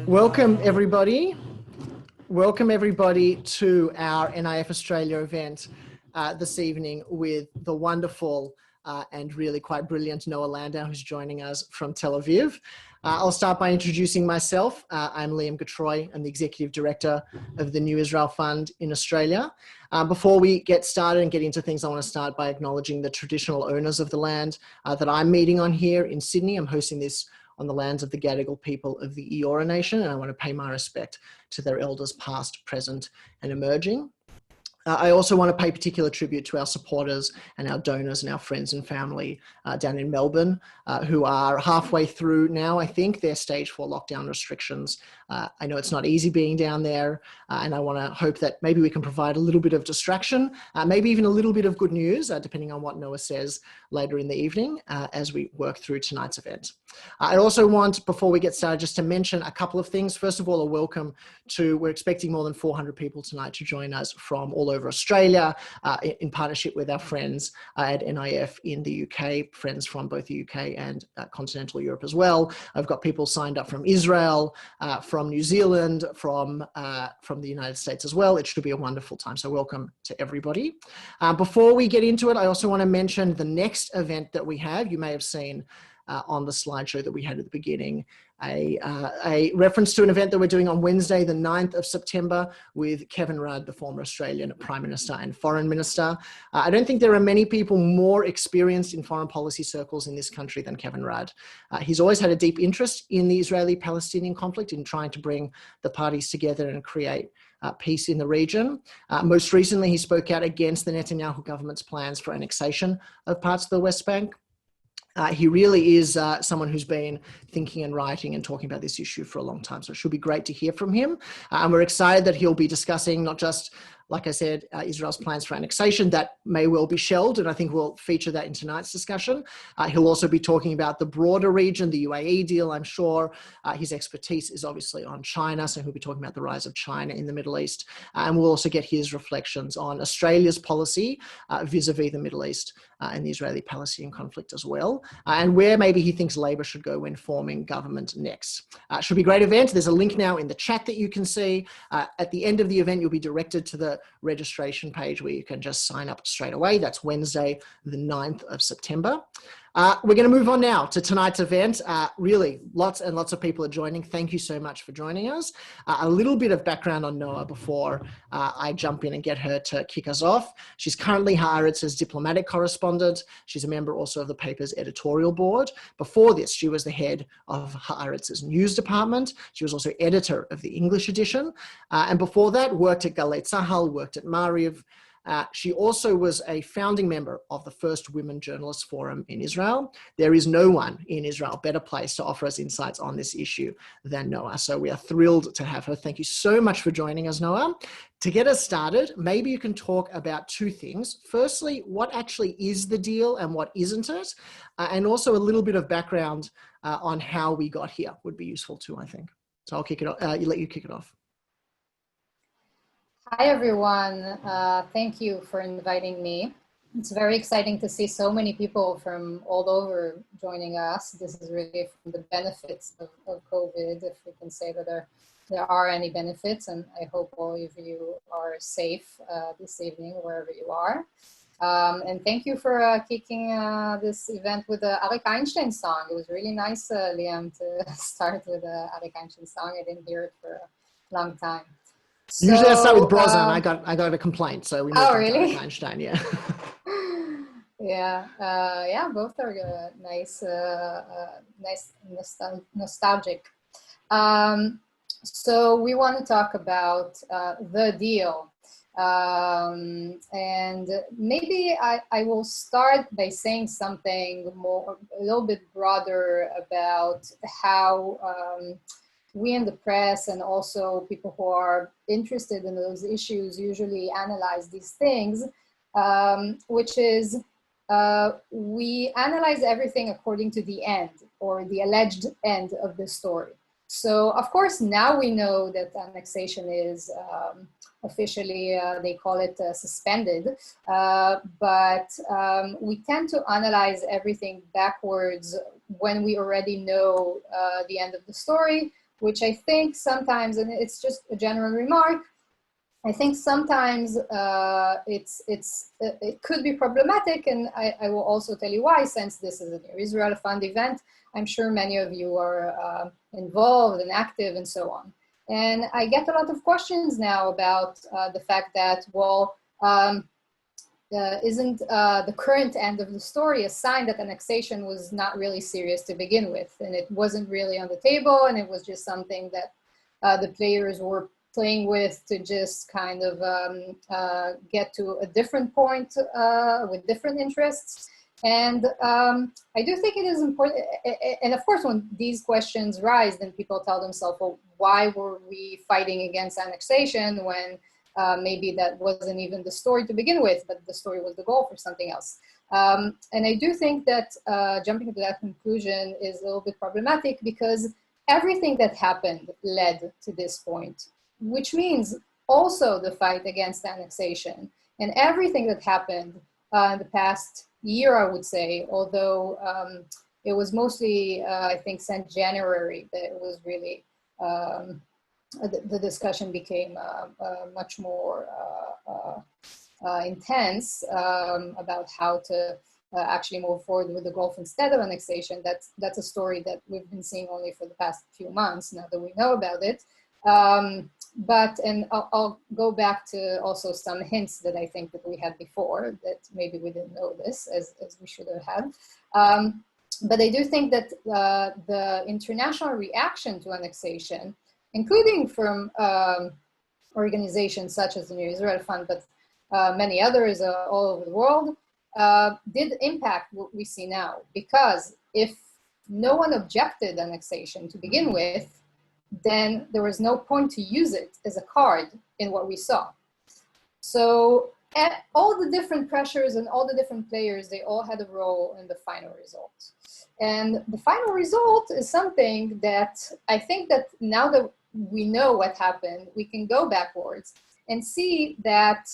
Welcome everybody. Welcome everybody to our NIF Australia event this evening with the wonderful and really quite brilliant Noa Landau, who's joining us from Tel Aviv. I'll start by introducing myself. I'm Liam Getreu. I'm the Executive Director of the New Israel Fund in Australia. Before we get started and get into things, I want to start by acknowledging the traditional owners of the land that I'm meeting on here in Sydney. I'm hosting this on the lands of the Gadigal people of the Eora Nation, and I want to pay my respect to their elders past, present, and emerging. I also want to pay particular tribute to our supporters and our donors and our friends and family down in Melbourne, who are halfway through now, I think, their stage 4 lockdown restrictions. I know it's not easy being down there, and I want to hope that maybe we can provide a little bit of distraction, maybe even a little bit of good news, depending on what Noah says later in the evening as we work through tonight's event. I also want, before we get started, just to mention a couple of things. First of all, a welcome to, we're expecting more than 400 people tonight to join us from all over Australia in partnership with our friends at NIF in the UK, friends from both the UK and continental Europe as well. I've got people signed up from Israel, from New Zealand, from the United States as well. It should be a wonderful time. So welcome to everybody. Before we get into it, I also want to mention the next event that we have. You may have seen on the slideshow that we had at the beginning, a reference to an event that we're doing on Wednesday, the 9th of September, with Kevin Rudd, the former Australian Prime Minister and Foreign Minister. I don't think there are many people more experienced in foreign policy circles in this country than Kevin Rudd. He's always had a deep interest in the Israeli-Palestinian conflict, in trying to bring the parties together and create peace in the region. Most recently, he spoke out against the Netanyahu government's plans for annexation of parts of the West Bank. He really is someone who's been thinking and writing and talking about this issue for a long time. So it should be great to hear from him. And we're excited that he'll be discussing not just, like I said, Israel's plans for annexation that may well be shelved, and I think we'll feature that in tonight's discussion. He'll also be talking about the broader region, the UAE deal, I'm sure. His expertise is obviously on China, so he'll be talking about the rise of China in the Middle East. And we'll also get his reflections on Australia's policy vis-a-vis the Middle East and the Israeli-Palestinian conflict as well, and where maybe he thinks Labor should go when forming government next. Should be a great event. There's a link now in the chat that you can see. At the end of the event, you'll be directed to the registration page where you can just sign up straight away. That's Wednesday, the 9th of September. We're going to move on now to tonight's event. Really, lots and lots of people are joining. Thank you so much for joining us. A little bit of background on Noa before I jump in and get her to kick us off. She's currently Haaretz's diplomatic correspondent. She's a member also of the paper's editorial board. Before this, she was the head of Haaretz's news department. She was also editor of the English edition. And before that, worked at Galei Tzahal, worked at Mariv. She also was a founding member of the first Women Journalists Forum in Israel. There is no one in Israel better placed to offer us insights on this issue than Noa. So we are thrilled to have her. Thank you so much for joining us, Noa. To get us started, maybe you can talk about two things. Firstly, what actually is the deal and what isn't it? And also a little bit of background on how we got here would be useful too, I think. So I'll kick it off, let you kick it off. Hi, everyone. Thank you for inviting me. It's very exciting to see so many people from all over joining us. This is really from the benefits of COVID, if we can say that there are any benefits, and I hope all of you are safe this evening, wherever you are. And thank you for kicking this event with the Arik Einstein song. It was really nice, Liam, to start with the Arik Einstein song. I didn't hear it for a long time. Usually I start with Brozan. I got a complaint, so we moved on really? to Einstein, yeah. Yeah, both are nice, nostalgic. So we want to talk about the deal. And maybe I will start by saying something a little bit broader about how we in the press and also people who are interested in those issues usually analyze these things, which is we analyze everything according to the end or the alleged end of the story. So of course, now we know that annexation is officially, they call it suspended, but we tend to analyze everything backwards when we already know the end of the story, which I think sometimes, and it's just a general remark, I think sometimes it could be problematic, and I will also tell you why, since this is an Israel Fund event. I'm sure many of you are involved and active and so on. And I get a lot of questions now about the fact that, well, isn't the current end of the story a sign that annexation was not really serious to begin with, and it wasn't really on the table, and it was just something that the players were playing with to just kind of get to a different point with different interests. And I do think it is important, and of course when these questions rise, then people tell themselves, well, why were we fighting against annexation when maybe that wasn't even the story to begin with, but the story was the goal for something else. And I do think that jumping to that conclusion is a little bit problematic, because everything that happened led to this point, which means also the fight against annexation. And everything that happened in the past year, I would say, although it was mostly, I think, since January that it was really, the discussion became much more intense about how to actually move forward with the Gulf instead of annexation. That's a story that we've been seeing only for the past few months now that we know about it. And I'll go back to also some hints that I think that we had before that maybe we didn't know this as we should have had. But I do think that the international reaction to annexation, including from organizations such as the New Israel Fund, but many others all over the world, did impact what we see now. Because if no one objected annexation to begin with, then there was no point to use it as a card in what we saw. So all the different pressures and all the different players, they all had a role in the final result. And the final result is something that I think that now that we know what happened, we can go backwards and see that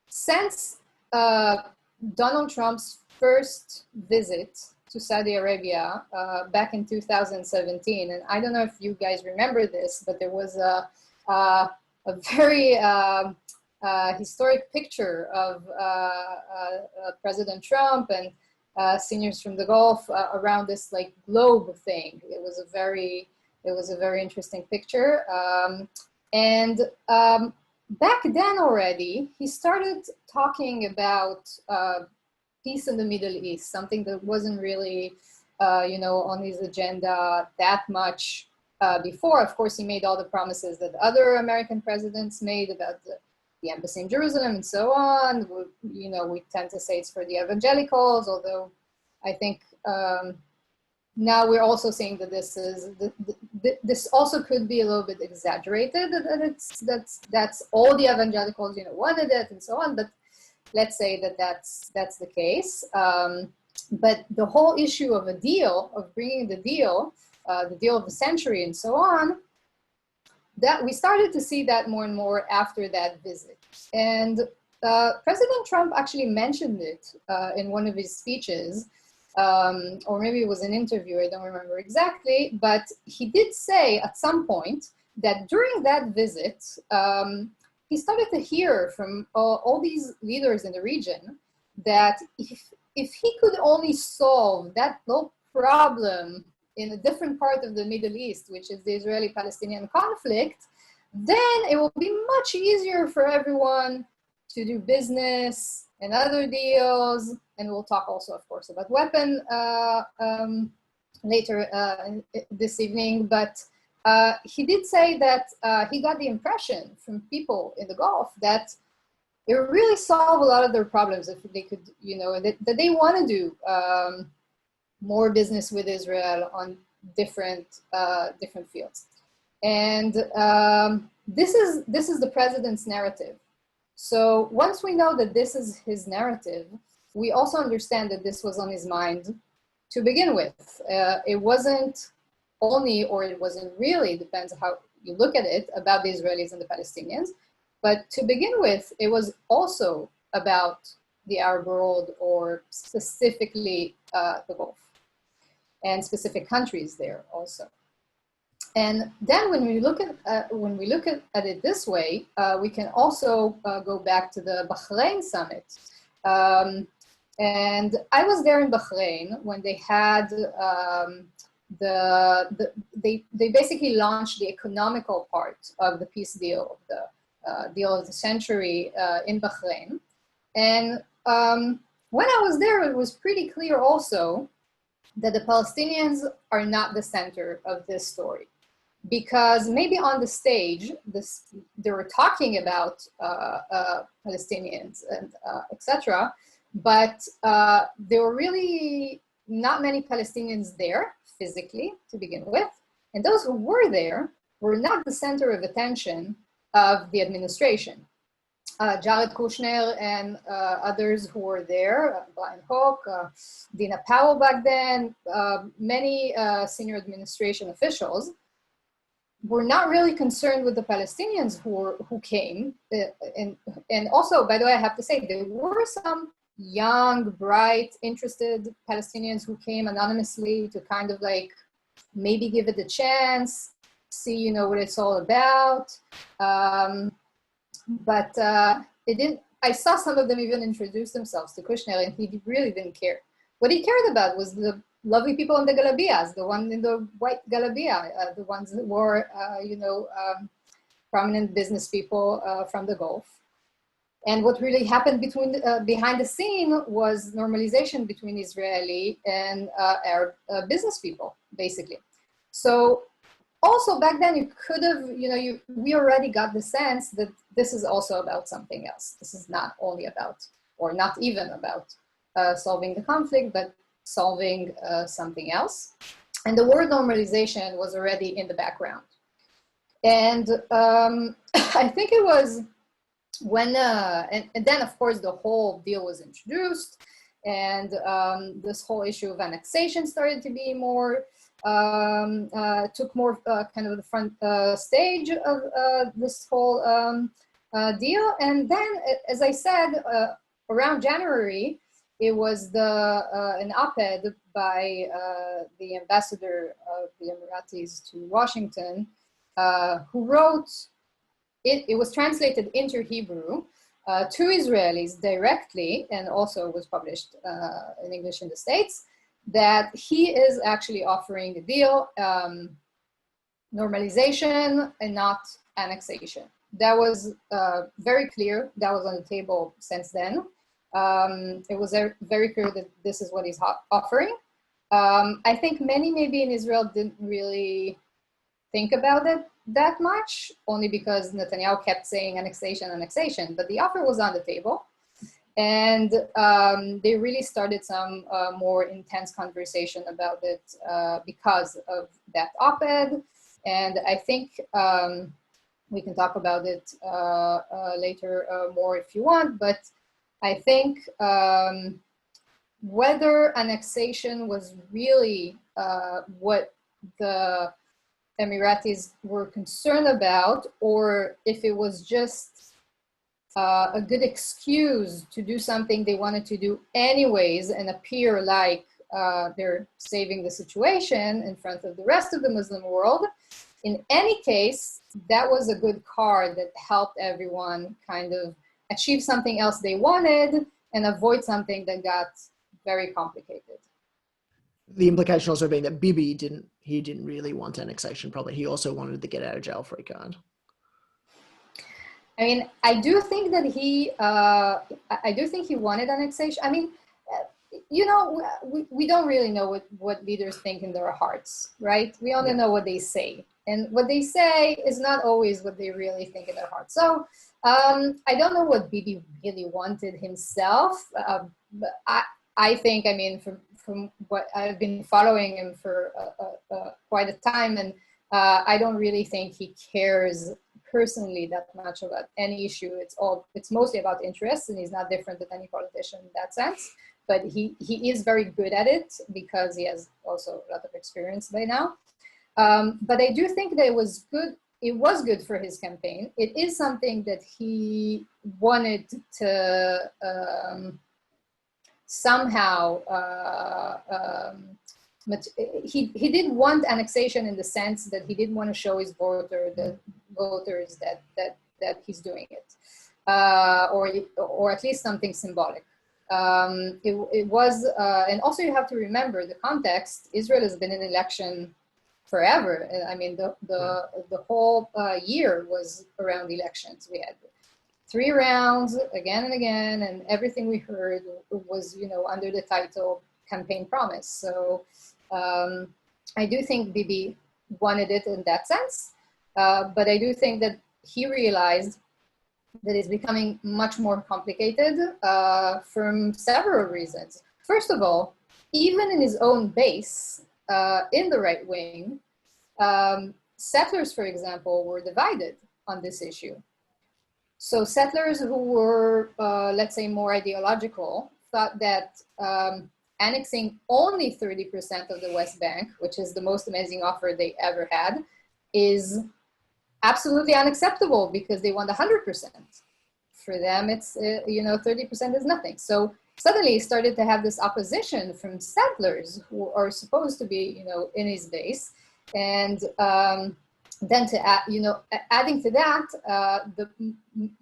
since Donald Trump's first visit to Saudi Arabia back in 2017, and I don't know if you guys remember this, but there was a very historic picture of President Trump and seniors from the Gulf around this like globe thing. It was a very interesting picture. Back then already, he started talking about peace in the Middle East, something that wasn't really, on his agenda that much before. Of course, he made all the promises that other American presidents made about the embassy in Jerusalem and so on. We tend to say it's for the evangelicals, although I think now we're also saying that this also could be a little bit exaggerated, that that's all the evangelicals wanted it and so on. But let's say that that's the case. But the whole issue of a deal, of bringing the deal of the century and so on, that we started to see that more and more after that visit. And President Trump actually mentioned it in one of his speeches, or maybe it was an interview, I don't remember exactly, but he did say at some point that during that visit, he started to hear from all these leaders in the region that if he could only solve that little problem in a different part of the Middle East, which is the Israeli-Palestinian conflict, then it will be much easier for everyone to do business and other deals. And we'll talk also, of course, about weapon later this evening. But he did say that he got the impression from people in the Gulf that it would really solve a lot of their problems if they could, that they want to do more business with Israel on different fields. And this is the president's narrative. So once we know that this is his narrative, we also understand that this was on his mind to begin with. It wasn't only, or it wasn't really, depends on how you look at it, about the Israelis and the Palestinians. But to begin with, it was also about the Arab world, or specifically the Gulf. and specific countries there also. And then when we look at it this way, we can also go back to the Bahrain summit. And I was there in Bahrain when they had they basically launched the economical part of the peace deal, of the deal of the century in Bahrain. And when I was there, it was pretty clear also that the Palestinians are not the center of this story. Because maybe on the stage, they were talking about Palestinians and etc., but there were really not many Palestinians there physically to begin with, and those who were there were not the center of attention of the administration. Jared Kushner and others who were there, Brian Hock, Dina Powell back then, many senior administration officials, were not really concerned with the Palestinians who came. And also, by the way, I have to say, there were some young, bright, interested Palestinians who came anonymously to kind of like maybe give it a chance, see, you know, what it's all about. But it didn't. I saw some of them even introduce themselves to Kushner, and he really didn't care. What he cared about was the lovely people in the Galabias, the one in the white Galabia, the ones that were, prominent business people from the Gulf. And what really happened behind the scene was normalization between Israeli and Arab business people, basically. So also back then you could have, we already got the sense that this is also about something else. This is not only about, or not even about solving the conflict, but solving something else. And the word normalization was already in the background. And I think it was when, and then of course the whole deal was introduced, and this whole issue of annexation started to be more, took more kind of the front stage of this whole deal. And then, as I said, around January, it was an op-ed by the ambassador of the Emiratis to Washington, who wrote, it was translated into Hebrew to Israelis directly, and also was published in English in the States, that he is actually offering a deal, normalization and not annexation. That was very clear. That was on the table since then. It was very clear that this is what he's offering. I think many maybe in Israel didn't really think about it that much, only because Netanyahu kept saying annexation, annexation, but the offer was on the table. And they really started some more intense conversation about it because of that op-ed. And I think we can talk about it later more if you want, but I think whether annexation was really what the Emiratis were concerned about, or if it was just a good excuse to do something they wanted to do anyways and appear like they're saving the situation in front of the rest of the Muslim world. In any case, that was a good card that helped everyone kind of achieve something else they wanted and avoid something that got very complicated. The implication also being that Bibi didn't really want annexation, probably. He also wanted the get out of jail free card. I mean, I do think that he wanted annexation. I mean, we don't really know what leaders think in their hearts, right? We only know what they say. And what they say is not always what they really think in their hearts. So I don't know what Bibi really wanted himself. But I think, I mean, from what I've been following him for quite a time, and I don't really think he cares personally that much about any issue. It's mostly about interests, and he's not different than any politician in that sense. But he is very good at it because he has also a lot of experience by now. But I do think that it was good. It was good for his campaign. It is something that he wanted to somehow he did want annexation in the sense that he didn't want to show his voters that he's doing it, or at least something symbolic. It was, and also you have to remember the context. Israel has been in election forever. I mean, the whole year was around elections. We had 3 rounds again and again, and everything we heard was, under the title campaign promise. So I do think Bibi wanted it in that sense, but I do think that he realized that it's becoming much more complicated from several reasons. First of all, even in his own base, in the right wing, settlers, for example, were divided on this issue. So settlers who were, let's say, more ideological, thought that annexing only 30% of the West Bank, which is the most amazing offer they ever had, is absolutely unacceptable because they want 100%. For them, it's, 30% is nothing. So suddenly he started to have this opposition from settlers who are supposed to be, in his base. And then to add, adding to that,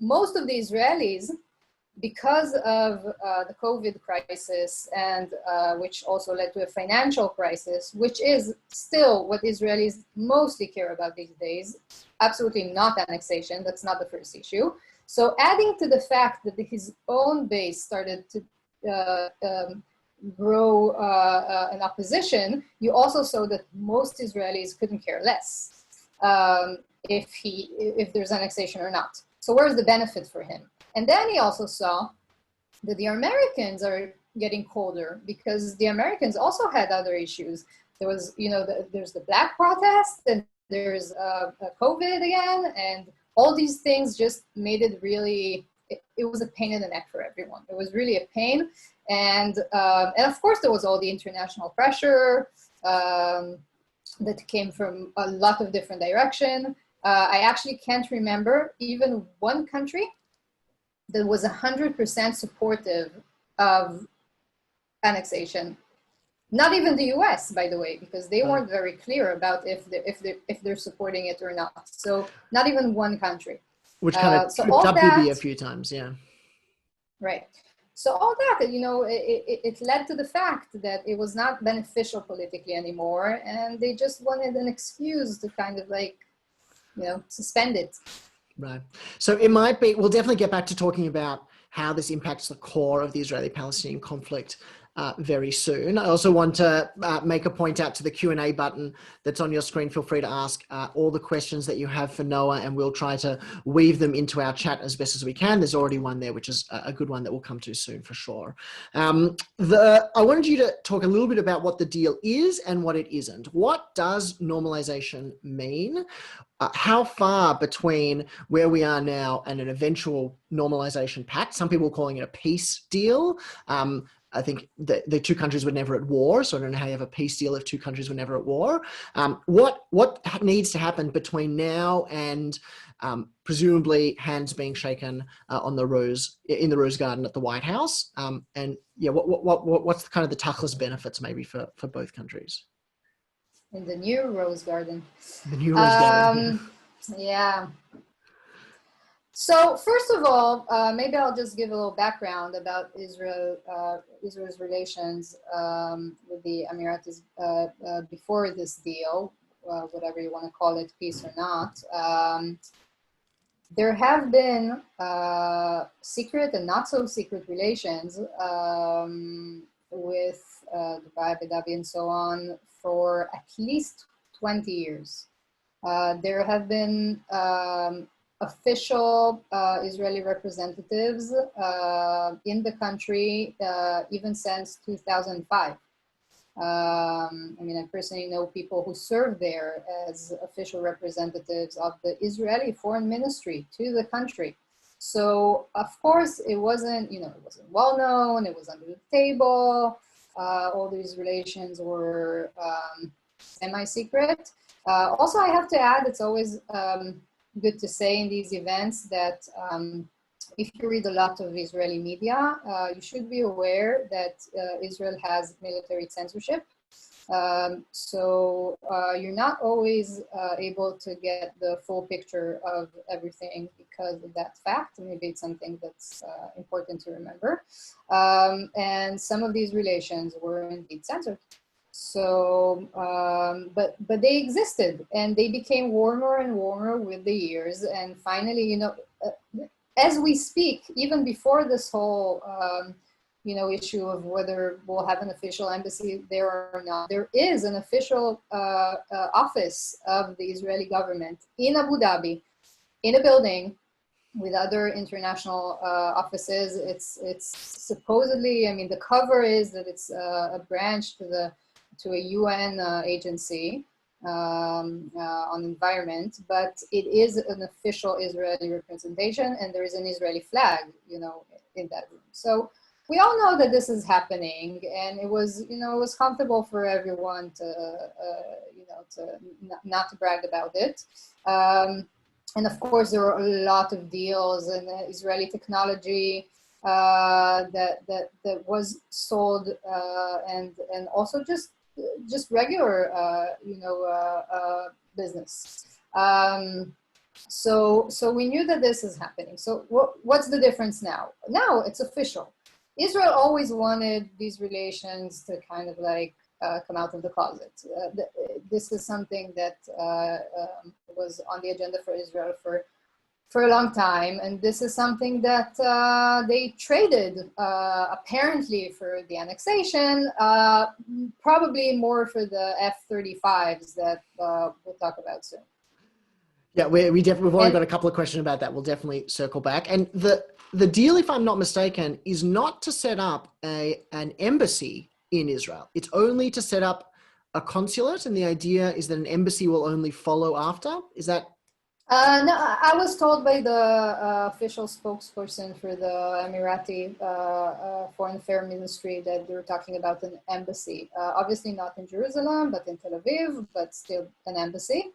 most of the Israelis, because of the COVID crisis, and which also led to a financial crisis, which is still what Israelis mostly care about these days, absolutely not annexation, that's not the first issue. So adding to the fact that his own base started to grow an opposition, you also saw that most Israelis couldn't care less if there's annexation or not. So where's the benefit for him? And then he also saw that the Americans are getting colder because the Americans also had other issues. There was, there's the black protest, and there's COVID again, and all these things just made it really, it was a pain in the neck for everyone. It was really a pain. And of course, there was all the international pressure that came from a lot of different directions. I actually can't remember even one country that was 100% supportive of annexation. Not even the US, by the way, because they weren't very clear about if they're supporting it or not. So not even one country. Which kind of tripped up Bibi a few times, yeah. Right. So all that, it led to the fact that it was not beneficial politically anymore, and they just wanted an excuse to kind of suspend it. Right. So it might be, we'll definitely get back to talking about how this impacts the core of the Israeli-Palestinian conflict very soon. I also want to make a point out to the Q&A button that's on your screen. Feel free to ask all the questions that you have for Noa, and we'll try to weave them into our chat as best as we can. There's already one there, which is a good one that we'll come to soon for sure. I wanted you to talk a little bit about what the deal is and what it isn't. What does normalization mean? How far between where we are now and an eventual normalization pact? Some people are calling it a peace deal. I think the 2 countries were never at war, so I don't know how you have a peace deal if 2 countries were never at war. What needs to happen between now and presumably hands being shaken in the Rose Garden at the White House? And yeah, what's kind of the tachlis benefits maybe for both countries? In the new Rose Garden. The new Rose Garden. Yeah. So first of all, maybe I'll just give a little background about Israel's relations with the Emiratis before this deal, whatever you want to call it, peace or not. There have been secret and not so secret relations with Dubai, Abu Dhabi, and so on for at least 20 years. There have been official Israeli representatives in the country even since 2005. I personally know people who served there as official representatives of the Israeli Foreign Ministry to the country. So of course it wasn't, it wasn't well known, it was under the table. All these relations were semi-secret. Also, I have to add, it's always good to say in these events that if you read a lot of Israeli media, you should be aware that Israel has military censorship. You're not always able to get the full picture of everything because of that fact. Maybe it's something that's important to remember. And some of these relations were indeed censored. So, but they existed, and they became warmer and warmer with the years. And finally, you know, as we speak, even before this whole, you know, issue of whether we'll have an official embassy there or not, there is an official office of the Israeli government in Abu Dhabi, in a building with other international offices. It's supposedly, I mean, the cover is that it's a branch to a UN agency on environment, but it is an official Israeli representation, and there is an Israeli flag, you know, in that room. So we all know that this is happening, and it was, you know, it was comfortable for everyone to, you know, to not to brag about it. And of course, there were a lot of deals and Israeli technology that was sold, and also just regular, you know, business. So we knew that this is happening. So what's the difference now? Now it's official. Israel always wanted these relations to kind of like come out of the closet. This is something that was on the agenda for Israel for a long time, and this is something that they traded apparently for the annexation, probably more for the F-35s that we'll talk about soon. Yeah, we've already got a couple of questions about that. We'll definitely circle back. And the deal, if I'm not mistaken, is not to set up an embassy in Israel. It's only to set up a consulate, and the idea is that an embassy will only follow after. Is that? No, I was told by the official spokesperson for the Emirati Foreign Affairs Ministry that they were talking about an embassy. Obviously not in Jerusalem, but in Tel Aviv, but still an embassy.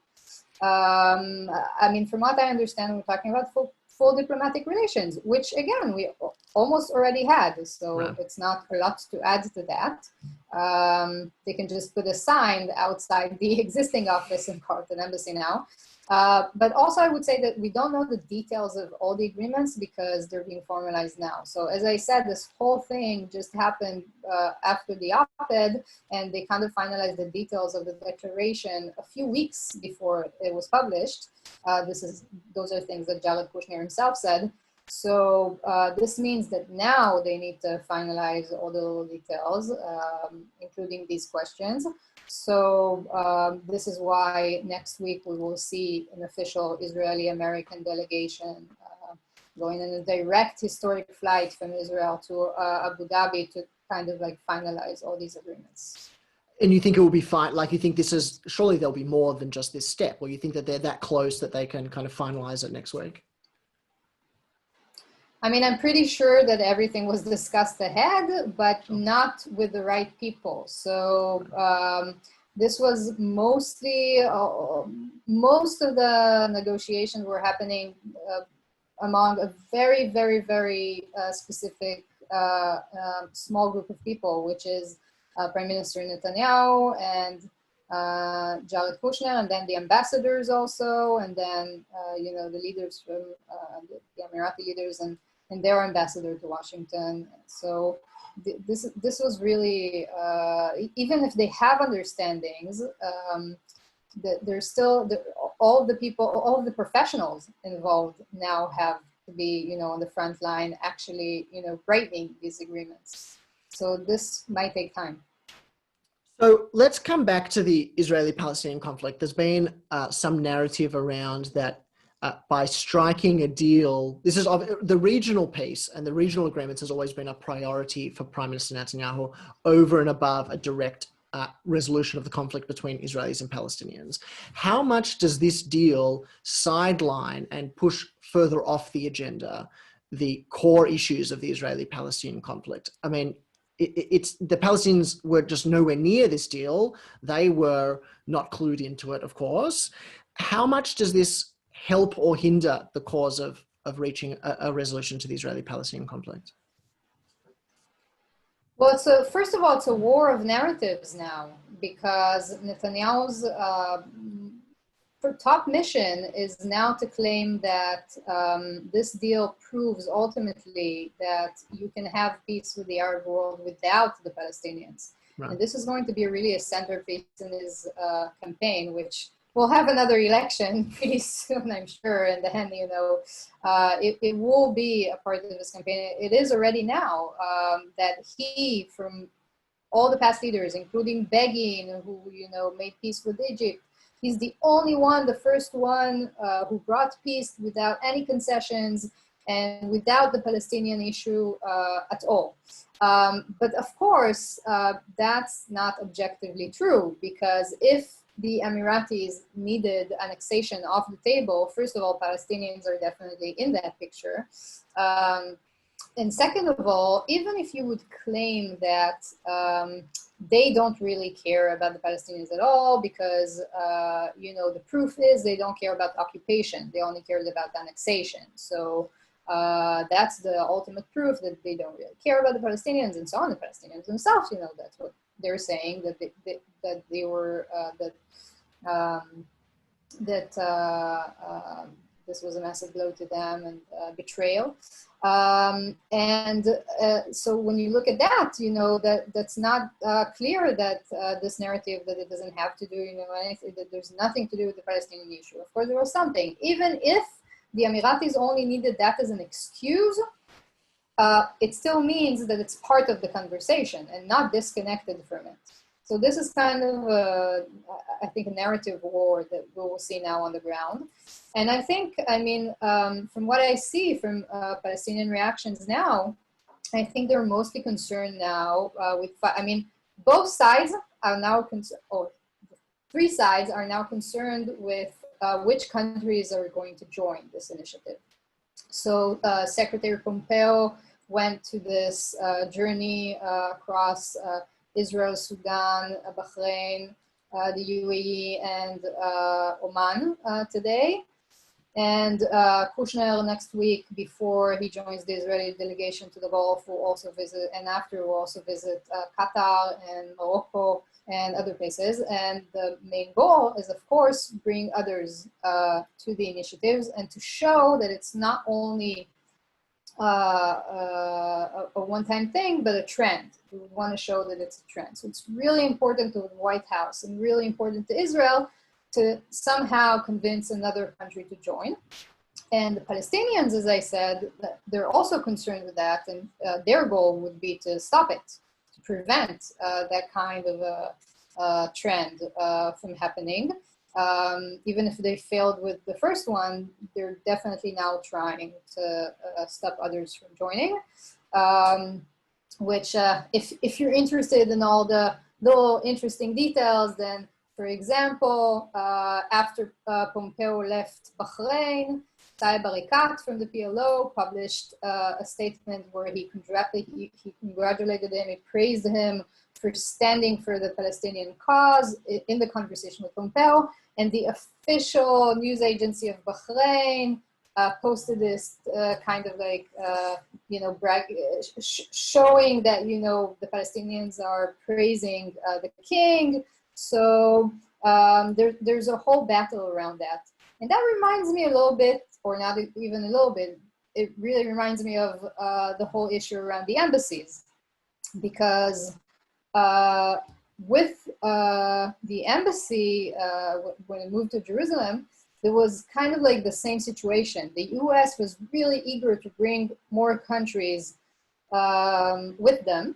I mean, from what I understand, we're talking about full diplomatic relations, which again, we almost already had. So right. It's not a lot to add to that. They can just put a sign outside the existing office and call it an embassy now. But also I would say that we don't know the details of all the agreements because they're being formalized now. So as I said, this whole thing just happened after the op-ed, and they kind of finalized the details of the declaration a few weeks before it was published. Those are things that Jared Kushner himself said. So this means that now they need to finalize all the little details, including these questions. So this is why next week we will see an official Israeli-American delegation going on a direct historic flight from Israel to Abu Dhabi to kind of like finalize all these agreements. And you think it will be fine? Like, you think this is, surely there'll be more than just this step, or you think that they're that close that they can kind of finalize it next week? I mean, I'm pretty sure that everything was discussed ahead, but not with the right people. So this was mostly, most of the negotiations were happening among a very, very, very specific small group of people, which is Prime Minister Netanyahu and Jared Kushner, and then the ambassadors also, and then you know, the leaders from the Emirati leaders and their ambassador to Washington. So this was really, even if they have understandings, there's still all the people, all of the professionals involved now have to be, you know, on the front line, actually, you know, writing these agreements. So this might take time. So let's come back to the Israeli-Palestinian conflict. There's been some narrative around that by striking a deal, this is the regional piece, and the regional agreements has always been a priority for Prime Minister Netanyahu over and above a direct resolution of the conflict between Israelis and Palestinians. How much does this deal sideline and push further off the agenda the core issues of the Israeli-Palestinian conflict? I mean, the Palestinians were just nowhere near this deal. They were not clued into it, of course. How much does this help or hinder the cause of reaching a resolution to the Israeli-Palestinian conflict? Well, so first of all, it's a war of narratives now, because Netanyahu's top mission is now to claim that this deal proves ultimately that you can have peace with the Arab world without the Palestinians. Right. And this is going to be really a centerpiece in his campaign, which will have another election pretty soon, I'm sure. And then, you know, it will be a part of this campaign. It is already now that he, from all the past leaders, including Begin, who, you know, made peace with Egypt, he's the only one, the first one who brought peace without any concessions and without the Palestinian issue at all. But of course, that's not objectively true, because if the Emiratis needed annexation off the table, first of all, Palestinians are definitely in that picture. And second of all, even if you would claim that they don't really care about the Palestinians at all, because, you know, the proof is they don't care about occupation. They only cared about annexation. So that's the ultimate proof that they don't really care about the Palestinians, and so on. The Palestinians themselves, you know, that's what they're saying, that they were, this was a massive blow to them and betrayal. So when you look at that, you know, that's not clear that this narrative that it doesn't have to do, you know, anything, that there's nothing to do with the Palestinian issue. Of course, there was something. Even if the Emiratis only needed that as an excuse, it still means that it's part of the conversation and not disconnected from it. So this is kind of, I think, a narrative war that we will see now on the ground. And I think, I mean, from what I see from Palestinian reactions now, I think they're mostly concerned now with, I mean, both sides are now, or three sides are now concerned with which countries are going to join this initiative. So Secretary Pompeo went to this journey across Israel, Sudan, Bahrain, the UAE, and Oman today. And Kushner next week, before he joins the Israeli delegation to the Gulf, will also visit, and after will also visit Qatar and Morocco and other places. And the main goal is, of course, bring others to the initiatives and to show that it's not only a one-time thing, but a trend. We want to show that it's a trend. So it's really important to the White House and really important to Israel to somehow convince another country to join. And the Palestinians, as I said, they're also concerned with that, and their goal would be to stop it, to prevent that kind of a trend from happening. Even if they failed with the first one, they're definitely now trying to stop others from joining. Which, if you're interested in all the little interesting details, then, for example, after Pompeo left Bahrain, Saeb Erekat from the PLO published a statement where he congratulated him, he praised him for standing for the Palestinian cause in the conversation with Pompeo. And the official news agency of Bahrain posted this kind of like, you know, showing that, you know, the Palestinians are praising the king. So there's a whole battle around that. And that reminds me a little bit, or not even a little bit, it really reminds me of the whole issue around the embassies. Because with the embassy, when it moved to Jerusalem, there was kind of like the same situation. The US was really eager to bring more countries with them.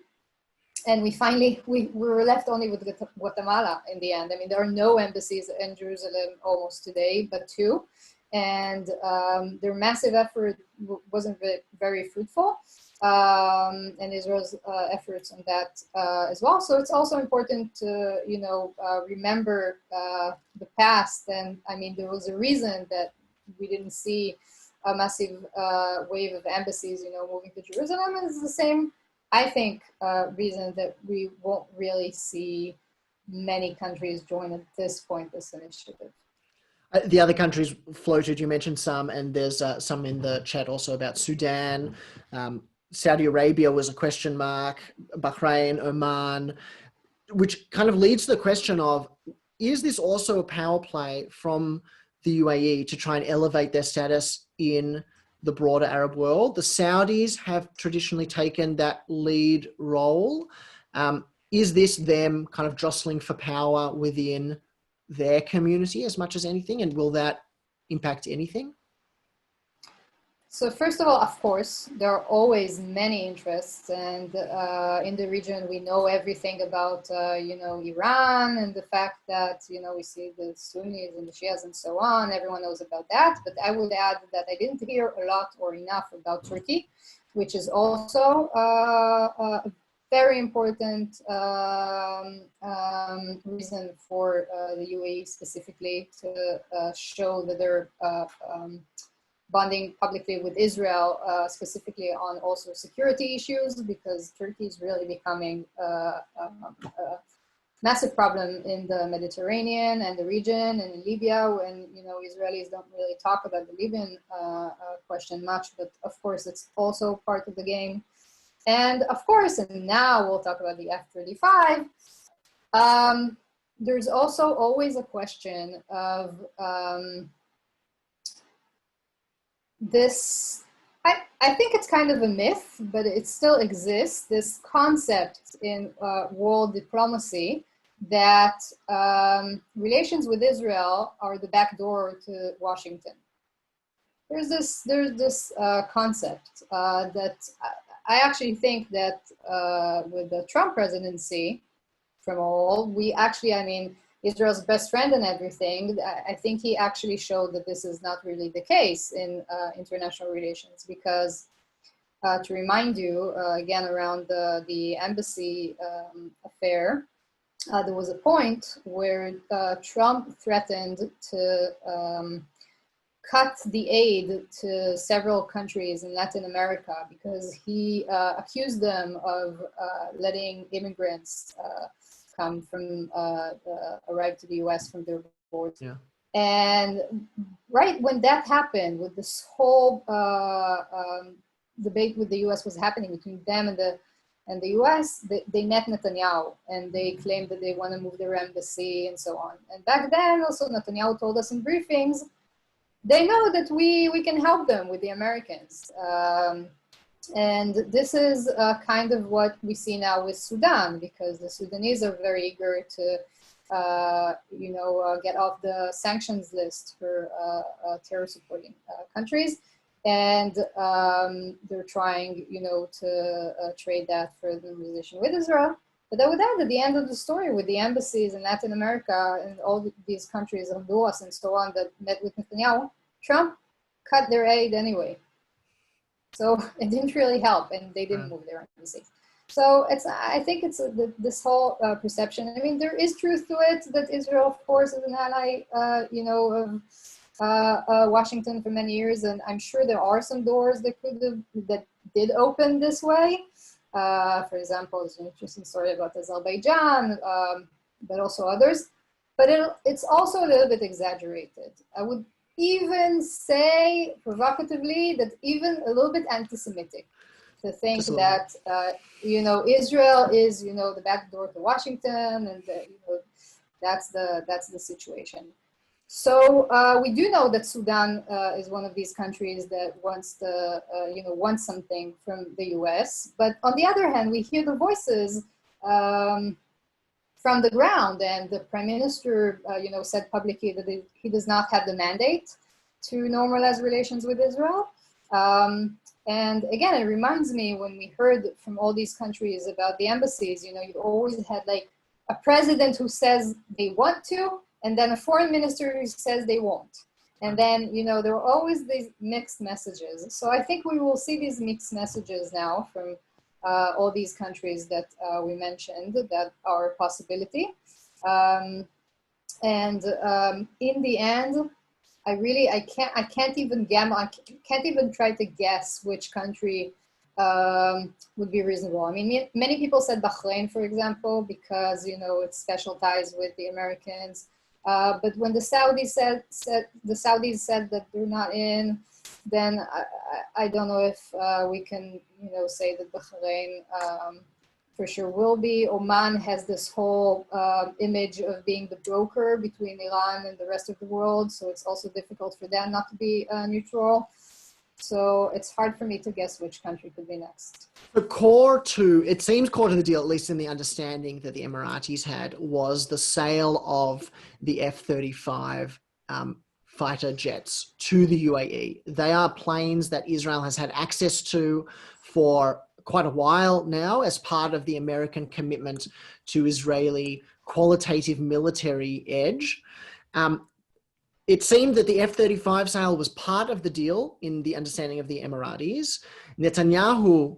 And we were left only with Guatemala in the end. I mean, there are no embassies in Jerusalem almost today, but two. And their massive effort wasn't very fruitful. And Israel's efforts on that as well. So it's also important to, you know, remember the past. And I mean, there was a reason that we didn't see a massive wave of embassies, you know, moving to Jerusalem. And it's the same, I think, reason that we won't really see many countries join at this point this initiative. The other countries floated, you mentioned some, and there's some in the chat also about Sudan. Saudi Arabia was a question mark, Bahrain, Oman. which kind of leads to the question of, is this also a power play from the UAE to try and elevate their status in the broader Arab world? The Saudis have traditionally taken that lead role. Is this them kind of jostling for power within their community as much as anything? And will that impact anything? So first of all, of course, there are always many interests, and in the region we know everything about, Iran and the fact that, we see the Sunnis and the Shias and so on. Everyone knows about that, but I would add that I didn't hear a lot or enough about Turkey, which is also a very important reason for the UAE specifically to show that they're bonding publicly with Israel, specifically on also security issues, because Turkey is really becoming a massive problem in the Mediterranean and the region, and in Libya, when Israelis don't really talk about the Libyan question much, but of course it's also part of the game. And of course, and now we'll talk about the F-35. There's also always a question of this, I think it's kind of a myth, but it still exists, this concept in world diplomacy that relations with Israel are the back door to Washington. There's this concept that I actually think that with the Trump presidency, from all, we actually, Israel's best friend and everything, I think he actually showed that this is not really the case in international relations, because to remind you, again, around the embassy affair, there was a point where Trump threatened to cut the aid to several countries in Latin America because he accused them of letting immigrants come from arrive to the US from their borders. Yeah. And right when that happened, with this whole debate with the US was happening between them and the US, they met Netanyahu and they claimed that they want to move their embassy and so on. And back then also Netanyahu told us in briefings, they know that we can help them with the Americans. And this is kind of what we see now with Sudan, because the Sudanese are very eager to, get off the sanctions list for terror supporting countries. And they're trying, to trade that for the normalization with Israel. But I would add at the end of the story with the embassies in Latin America and all these countries, Honduras and so on, that met with Netanyahu, Trump cut their aid anyway. So it didn't really help, and they didn't move their embassy. So I think it's this whole perception. I mean, there is truth to it that Israel, of course, is an ally, of Washington for many years, and I'm sure there are some doors that did open this way. For example, there's an interesting story about Azerbaijan, but also others. But it's also a little bit exaggerated. I would even say provocatively that even a little bit anti-Semitic to think that Israel is the back door to Washington, and that's the situation. So we do know that Sudan is one of these countries that wants wants something from the US, but on the other hand, we hear the voices from the ground, and the Prime Minister, said publicly that he does not have the mandate to normalize relations with Israel. And again, it reminds me when we heard from all these countries about the embassies, you always had like a president who says they want to, and then a foreign minister who says they won't. And then, there are always these mixed messages. So I think we will see these mixed messages now from all these countries that we mentioned that are a possibility. In the end, I can't even gamble. I can't even try to guess which country would be reasonable. I mean, many people said Bahrain, for example, because, it's special ties with the Americans. But when the Saudis said that they're not in, then I don't know if we can, say that Bahrain for sure will be. Oman has this whole image of being the broker between Iran and the rest of the world, so it's also difficult for them not to be neutral. So it's hard for me to guess which country could be next. It seems core to the deal, at least in the understanding that the Emiratis had, was the sale of the F-35 fighter jets to the UAE. They are planes that Israel has had access to for quite a while now as part of the American commitment to Israeli qualitative military edge. It seemed that the F-35 sale was part of the deal in the understanding of the Emiratis. Netanyahu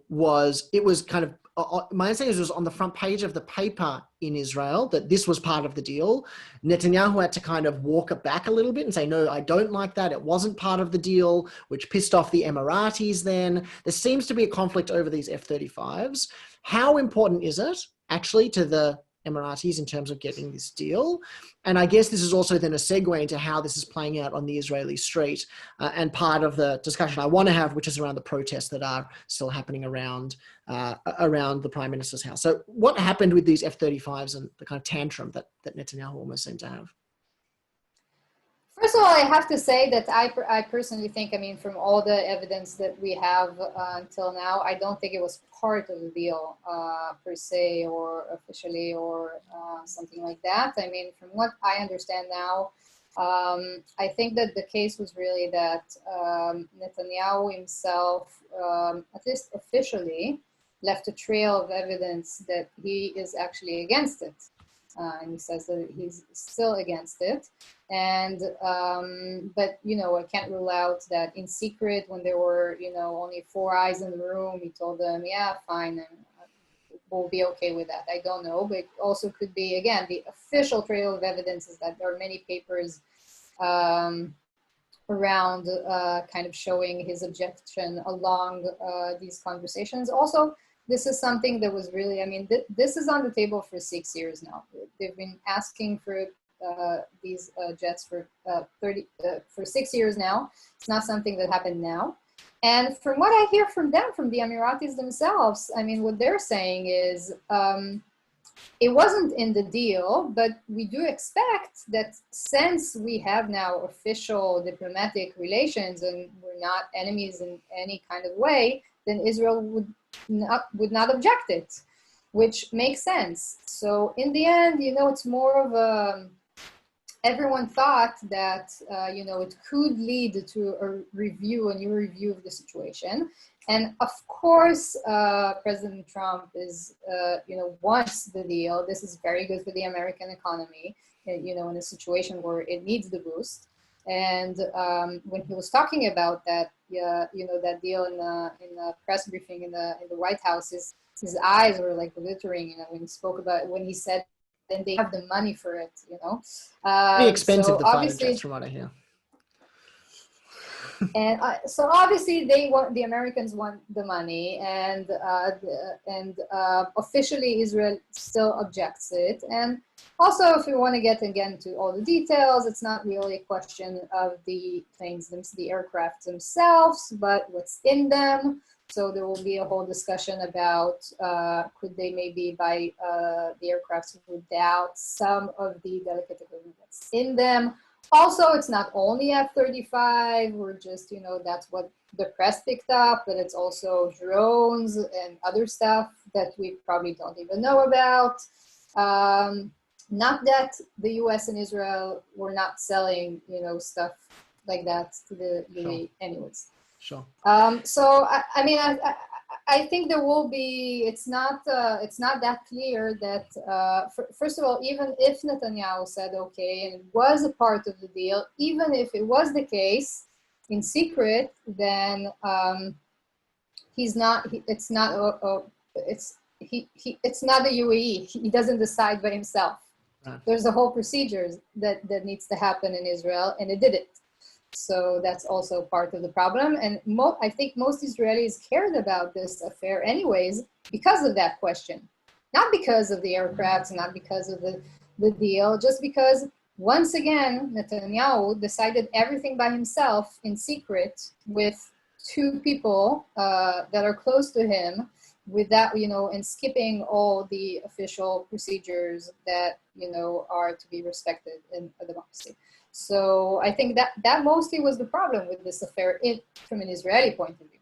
my understanding is it was on the front page of the paper in Israel that this was part of the deal. Netanyahu had to kind of walk it back a little bit and say, no, I don't like that. It wasn't part of the deal, which pissed off the Emiratis then. There seems to be a conflict over these F-35s. How important is it actually to the Emiratis in terms of getting this deal? And I guess this is also then a segue into how this is playing out on the Israeli street and part of the discussion I want to have, which is around the protests that are still happening around the Prime Minister's house. So what happened with these F-35s and the kind of tantrum that Netanyahu almost seemed to have? First of all, I have to say that I personally think, I mean, from all the evidence that we have until now, I don't think it was part of the deal per se or officially or something like that. I mean, from what I understand now, I think that the case was really that Netanyahu himself, at least officially, left a trail of evidence that he is actually against it. And he says that he's still against it. And, but, you know, I can't rule out that in secret, when there were, you know, only 4 eyes in the room, he told them, yeah, fine, and we'll be okay with that. I don't know, but it also could be, again, the official trail of evidence is that there are many papers around kind of showing his objection along these conversations. Also, this is something that was really, I mean, this is on the table for 6 years now. They've been asking for these jets for 6 years now. It's not something that happened now. And from what I hear from them, from the Emiratis themselves, I mean, what they're saying is it wasn't in the deal, but we do expect that since we have now official diplomatic relations and we're not enemies in any kind of way, then Israel would not object it, which makes sense. So in the end, you know, it's more of a, everyone thought that, you know, it could lead to a new review of the situation. And of course, President Trump is, you know, wants the deal. This is very good for the American economy, you know, in a situation where it needs the boost. And when he was talking about that, you know, that deal in the press briefing in the White House, his eyes were like glittering. You know, when he spoke about it, when he said, "Then they have the money for it." You know, pretty expensive. So the fighter jets, from what I hear. And so obviously the Americans want the money, and officially Israel still objects it. And also, if we want to get again to all the details, it's not really a question of the planes, the aircraft themselves, but what's in them. So there will be a whole discussion about could they maybe buy the aircraft without some of the delicate equipment that's in them. Also, it's not only F-35, or just, you know, that's what the press picked up, but it's also drones and other stuff that we probably don't even know about. Not that the US and Israel were not selling, you know, stuff like that to the UAE anyways. Sure. So, I mean, I think there will be, it's not that clear that, first of all, even if Netanyahu said, okay, and it was a part of the deal, even if it was the case in secret, then it's not the UAE. He doesn't decide by himself. Right. There's a whole procedure that needs to happen in Israel, and it didn't. So that's also part of the problem. And I think most Israelis cared about this affair anyways because of that question. Not because of the aircrafts, not because of the deal, just because, once again, Netanyahu decided everything by himself in secret with 2 people that are close to him without, and skipping all the official procedures that, are to be respected in a democracy. So I think that mostly was the problem with this affair from an Israeli point of view.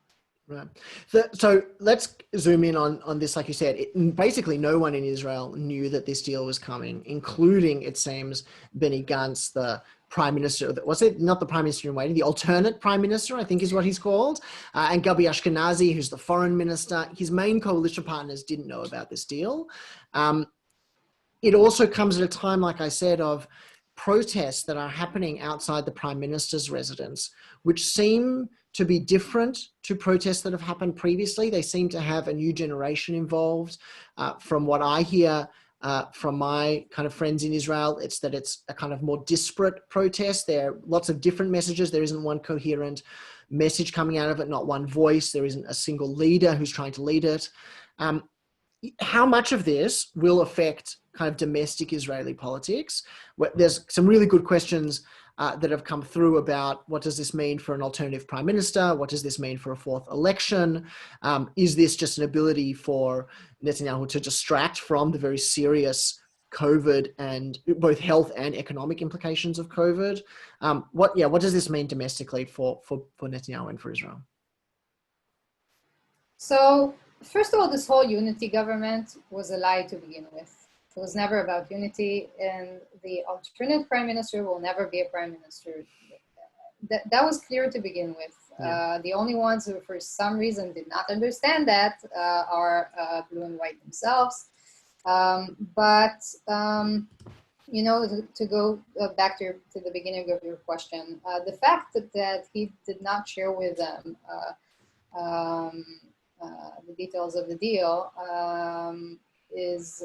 Right. So let's zoom in on this. Like you said, basically no one in Israel knew that this deal was coming, including, it seems, Benny Gantz, the prime minister. Was it not the prime minister in waiting? The alternate prime minister, I think is what he's called. And Gabi Ashkenazi, who's the foreign minister. His main coalition partners didn't know about this deal. It also comes at a time, like I said, of protests that are happening outside the prime minister's residence, which seem to be different to protests that have happened previously. They seem to have a new generation involved. From what I hear from my kind of friends in Israel, it's that it's a kind of more disparate protest. There are lots of different messages. There isn't one coherent message coming out of it, not one voice. There isn't a single leader who's trying to lead it. How much of this will affect kind of domestic Israeli politics? There's some really good questions that have come through about what does this mean for an alternative prime minister? What does this mean for a fourth election? Is this just an ability for Netanyahu to distract from the very serious COVID and both health and economic implications of COVID? What does this mean domestically for Netanyahu and for Israel? So first of all, this whole unity government was a lie to begin with. It was never about unity, and the alternate prime minister will never be a prime minister. That was clear to begin with. Yeah. The only ones who, for some reason, did not understand that are blue and white themselves. To go back to the beginning of your question, the fact that he did not share with them the details of the deal is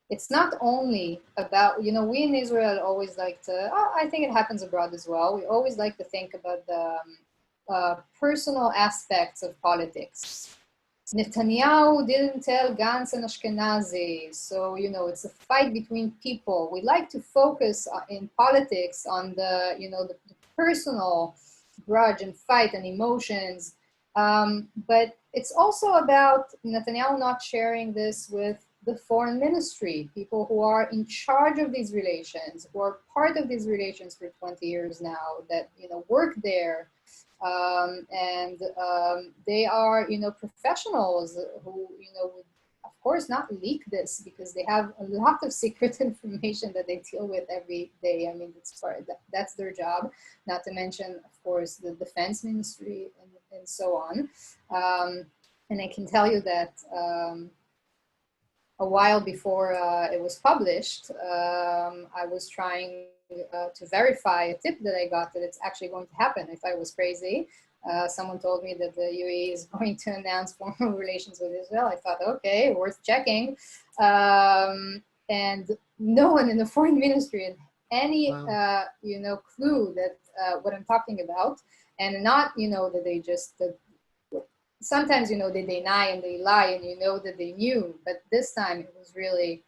it's not only about, we in Israel always like to, I think it happens abroad as well. We always like to think about the personal aspects of politics. Netanyahu didn't tell Gantz and Ashkenazi, so, it's a fight between people. We like to focus in politics on the personal grudge and fight and emotions. But it's also about Netanyahu not sharing this with the foreign ministry, people who are in charge of these relations, who are part of these relations for 20 years now, that, work there. They are, professionals who, would, of course, not leak this because they have a lot of secret information that they deal with every day. I mean, that's their job, not to mention, of course, the defense ministry and so on. And I can tell you that a while before it was published, I was trying to verify a tip that I got that it's actually going to happen. I thought it was crazy. Someone told me that the UAE is going to announce formal relations with Israel. I thought, okay, worth checking. And no one in the foreign ministry had any, clue that what I'm talking about. And not, that they just, sometimes, they deny and they lie and that they knew, but this time it was really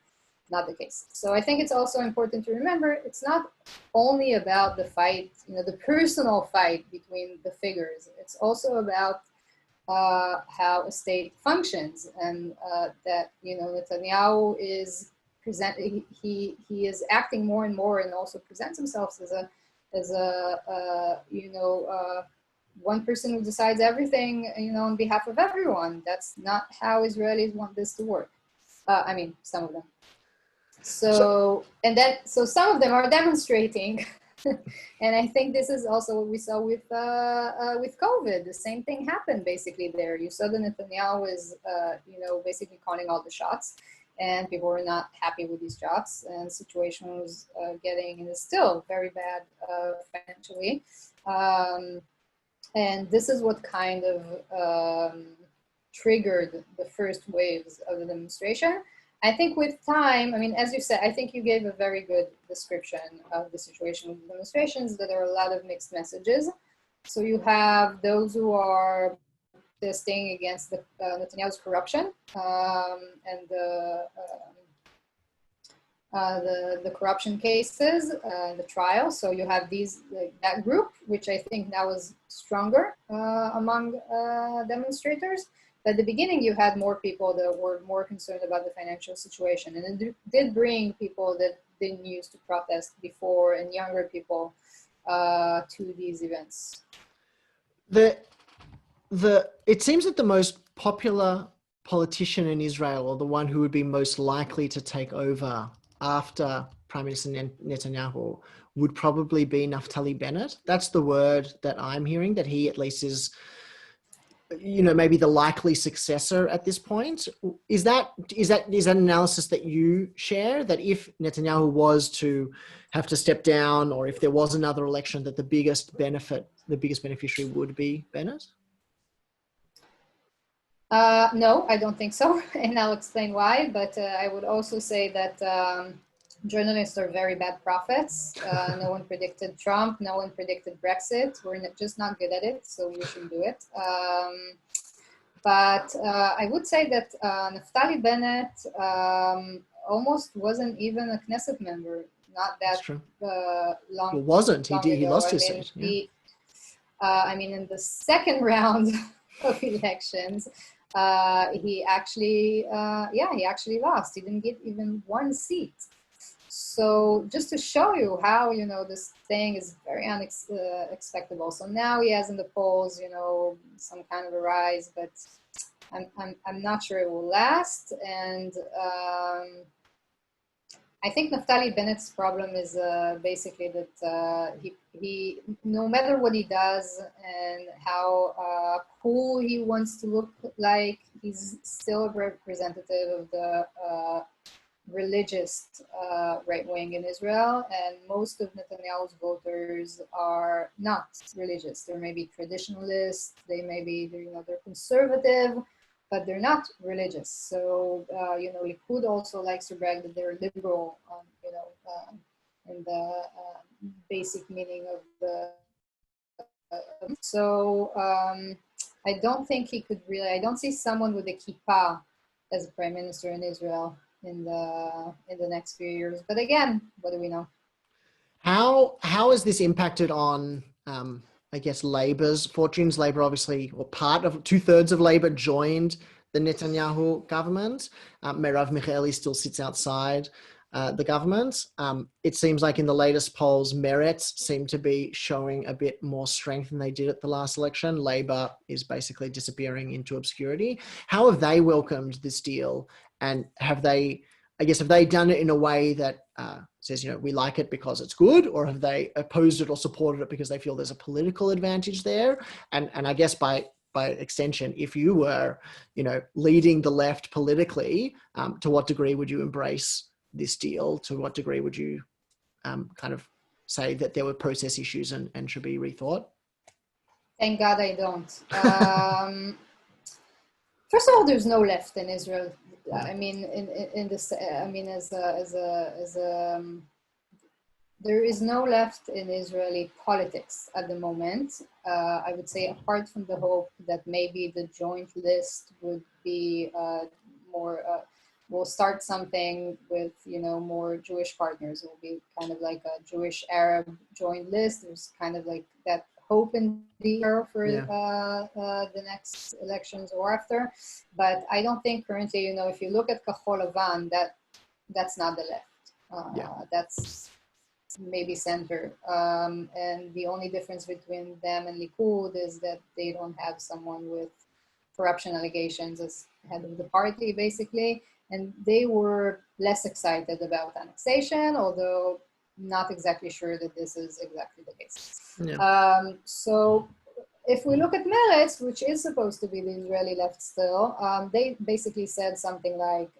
not the case. So I think it's also important to remember it's not only about the fight, the personal fight between the figures. It's also about how a state functions, and that Netanyahu is he is acting more and more, and also presents himself as a one person who decides everything, on behalf of everyone. That's not how Israelis want this to work. I mean, some of them. So some of them are demonstrating, and I think this is also what we saw with COVID. The same thing happened basically there. You saw that Netanyahu is, basically calling all the shots, and people were not happy with these shots, and the situation was getting, and is still very bad financially. And this is what kind of triggered the first waves of the demonstration. I think with time, I mean, as you said, I think you gave a very good description of the situation with the demonstrations, that there are a lot of mixed messages. So you have those who are protesting against Netanyahu's corruption and the corruption cases, the trial. So you have that group, which I think now is stronger among demonstrators. But at the beginning, you had more people that were more concerned about the financial situation, and it did bring people that didn't used to protest before and younger people to these events. It seems that the most popular politician in Israel, or the one who would be most likely to take over after Prime Minister Netanyahu, would probably be Naftali Bennett. That's the word that I'm hearing, that he at least is, maybe the likely successor at this point. Is that an analysis that you share, that if Netanyahu was to have to step down, or if there was another election, that the biggest beneficiary would be Bennett? No, I don't think so, and I'll explain why. But I would also say that journalists are very bad prophets. No one predicted Trump. No one predicted Brexit. We're just not good at it, so we shouldn't do it. But I would say that Naftali Bennett almost wasn't even a Knesset member. Not that long. Well, wasn't long he? He ago. lost his seat. Yeah. In the second round of elections, he actually lost. He didn't get even one seat. So just to show you how, this thing is very unexpectable. So now he has in the polls, some kind of a rise, but I'm not sure it will last. And I think Naftali Bennett's problem is basically that he, no matter what he does and how cool he wants to look like, he's still a representative of the religious right wing in Israel, and most of Netanyahu's voters are not religious. They're maybe traditionalists, they're conservative, but they're not religious. So Likud also likes to brag that they're liberal, in the basic meaning of the. I don't think he could really. I don't see someone with a kippah as a prime minister in Israel in the next few years. But again, what do we know? How has this impacted on, I guess, Labor's fortunes? Labor, obviously, or part of 2/3 of Labor joined the Netanyahu government. Merav Michaeli still sits outside the government. It seems like in the latest polls, Meretz seem to be showing a bit more strength than they did at the last election. Labor is basically disappearing into obscurity. How have they welcomed this deal? And have they done it in a way that says, we like it because it's good, or have they opposed it or supported it because they feel there's a political advantage there? And I guess by extension, if you were, leading the left politically, to what degree would you embrace this deal? To what degree would you kind of say that there were process issues and should be rethought? Thank God I don't. First of all, there's no left in Israel. I mean, in this, there is no left in Israeli politics at the moment. I would say, apart from the hope that maybe the joint list would be more. We'll start something with, more Jewish partners. It will be kind of like a Jewish-Arab joint list. There's kind of like that hope in the air for the next elections or after. But I don't think currently, if you look at Kahol Lavan, that's not the left. That's maybe center. And the only difference between them and Likud is that they don't have someone with corruption allegations as head of the party, basically. And they were less excited about annexation, although not exactly sure that this is exactly the case. Yeah. So if we look at Meretz, which is supposed to be the Israeli left still, they basically said something like,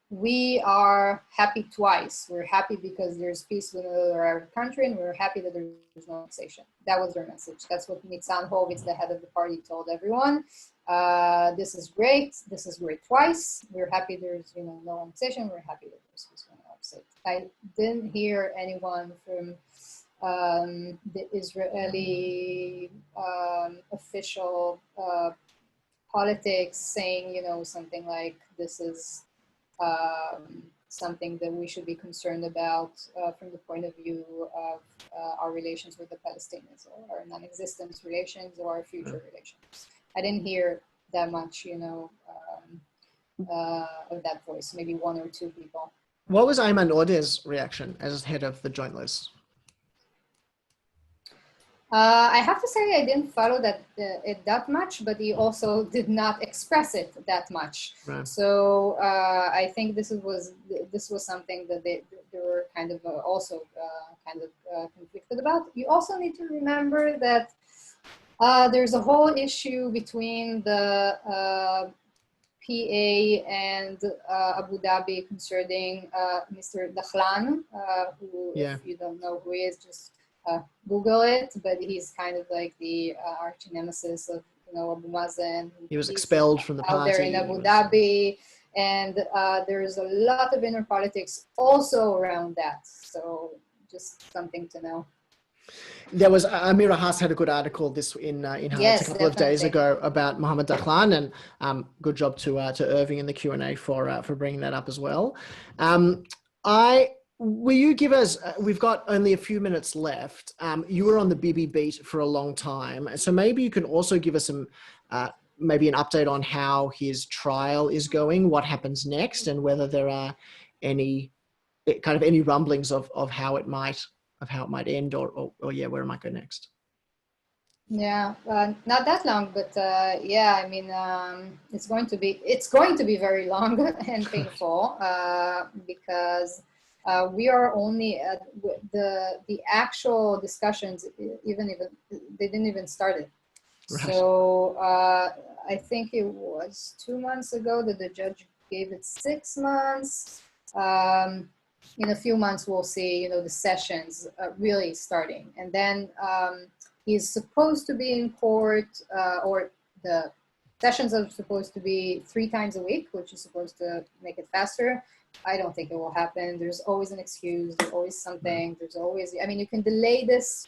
we are happy twice. We're happy because there's peace within our country, and we're happy that there's no annexation. That was their message. That's what Nitzan Horowitz, the head of the party, told everyone. This is great. This is great twice. We're happy there's no annexation. We're happy that there's peace within our state. I didn't hear anyone from the Israeli official politics saying something like, this is something that we should be concerned about from the point of view of our relations with the Palestinians, or our non-existent relations, or our future relations. I didn't hear that much, of that voice, maybe one or two people. What was Ayman Odeh's reaction as head of the Joint List? I have to say I didn't follow it that much, but he also did not express it that much. Right. So I think this was something that they were kind of also conflicted about. You also need to remember that there's a whole issue between the PA and Abu Dhabi concerning Mr. Dakhlan, who, if you don't know who he is, just Google it, but he's kind of like the arch nemesis of Abu Mazen. He was expelled from the party. Out there in Abu Dhabi, and there's a lot of inner politics also around that. So just something to know. There was Amira Haas had a good article in Haaretz a couple of days ago about Mohammed Dakhlan, and good job to Irving in the Q&A for bringing that up as well. Will you give us, we've got only a few minutes left. You were on the Bibi beat for a long time. So maybe you can also give us some, maybe an update on how his trial is going, what happens next, and whether there are any rumblings of how it might end or yeah, where it might go next. Yeah, not that long, but yeah, I mean, it's going to be very long and painful because we are only at the actual discussions, even they didn't even start it. Right. So I think it was 2 months ago that the judge gave it 6 months. In a few months, we'll see, the sessions really starting. And then he's supposed to be in court, or the sessions are supposed to be 3 times a week, which is supposed to make it faster. I don't think it will happen. There's always an excuse. There's always something. There's always, I mean, you can delay this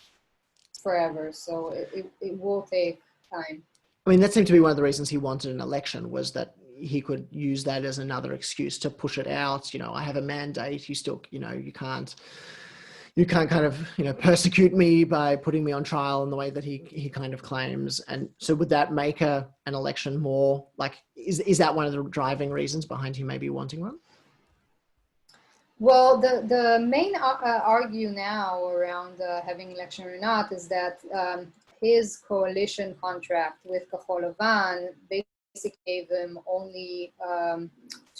forever. So it will take time. I mean, that seemed to be one of the reasons he wanted an election, was that he could use that as another excuse to push it out. I have a mandate. You still, you can't kind of, persecute me by putting me on trial in the way that he kind of claims. And so would that make an election more like, is that one of the driving reasons behind him maybe wanting one? Well, the main argue now around having election or not is that his coalition contract with Kahol Lavan basically gave him only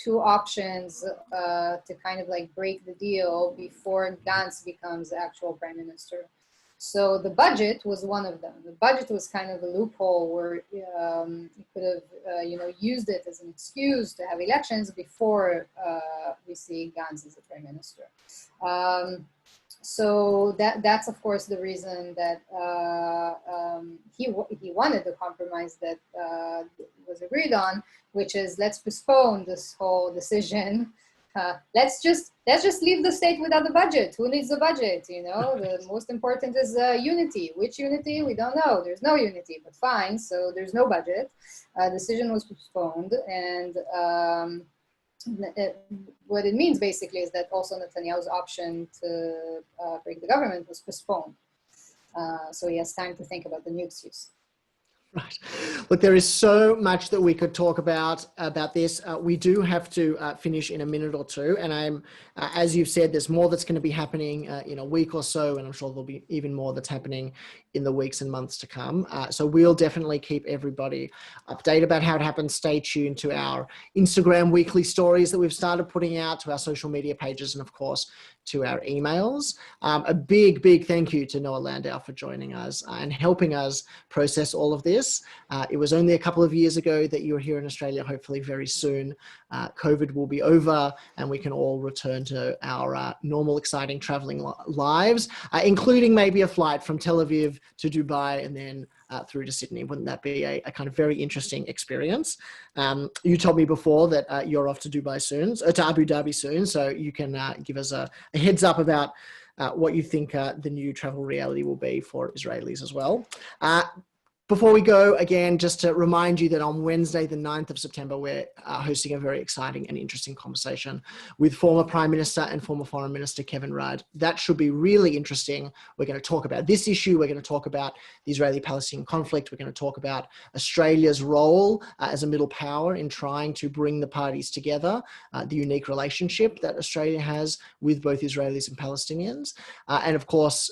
2 options to kind of like break the deal before Gantz becomes actual prime minister. So the budget was one of them. The budget was kind of a loophole where he could have, used it as an excuse to have elections before we see Gantz as a prime minister. So that's of course the reason that he wanted the compromise that was agreed on, which is let's postpone this whole decision. Let's just leave the state without the budget. Who needs the budget? The most important is unity. Which unity? We don't know. There's no unity, but fine. So there's no budget. Decision was postponed, and what it means basically is that also Netanyahu's option to break the government was postponed. So he has time to think about the new excuse. Right. Look, there is so much that we could talk about this. We do have to finish in a minute or two. And as you've said, there's more that's going to be happening in a week or so. And I'm sure there'll be even more that's happening in the weeks and months to come. So we'll definitely keep everybody updated about how it happens. Stay tuned to our Instagram weekly stories that we've started putting out, to our social media pages, and of course, to our emails. A big, big thank you to Noa Landau for joining us and helping us process all of this. It was only a couple of years ago that you were here in Australia. Hopefully very soon, COVID will be over and we can all return to our normal, exciting traveling lives, including maybe a flight from Tel Aviv to Dubai and then through to Sydney. Wouldn't that be a kind of very interesting experience? You told me before that you're off to Dubai soon, to Abu Dhabi soon, so you can give us a heads up about what you think the new travel reality will be for Israelis as well. Before we go, again, just to remind you that on Wednesday, the 9th of September, we're hosting a very exciting and interesting conversation with former Prime Minister and former Foreign Minister Kevin Rudd. That should be really interesting. We're going to talk about this issue. We're going to talk about the Israeli-Palestinian conflict. We're going to talk about Australia's role as a middle power in trying to bring the parties together, the unique relationship that Australia has with both Israelis and Palestinians. And of course,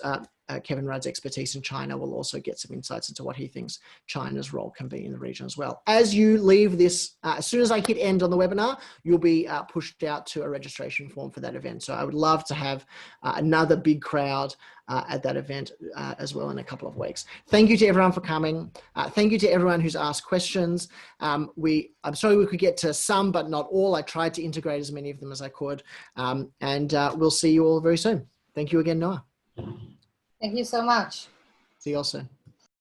Kevin Rudd's expertise in China will also get some insights into what he thinks China's role can be in the region as well. As you leave this, as soon as I hit end on the webinar, you'll be pushed out to a registration form for that event. So I would love to have another big crowd at that event as well in a couple of weeks. Thank you to everyone for coming. Thank you to everyone who's asked questions. I'm sorry we could get to some, but not all. I tried to integrate as many of them as I could. And we'll see you all very soon. Thank you again, Noa. Thank you so much. See you all soon.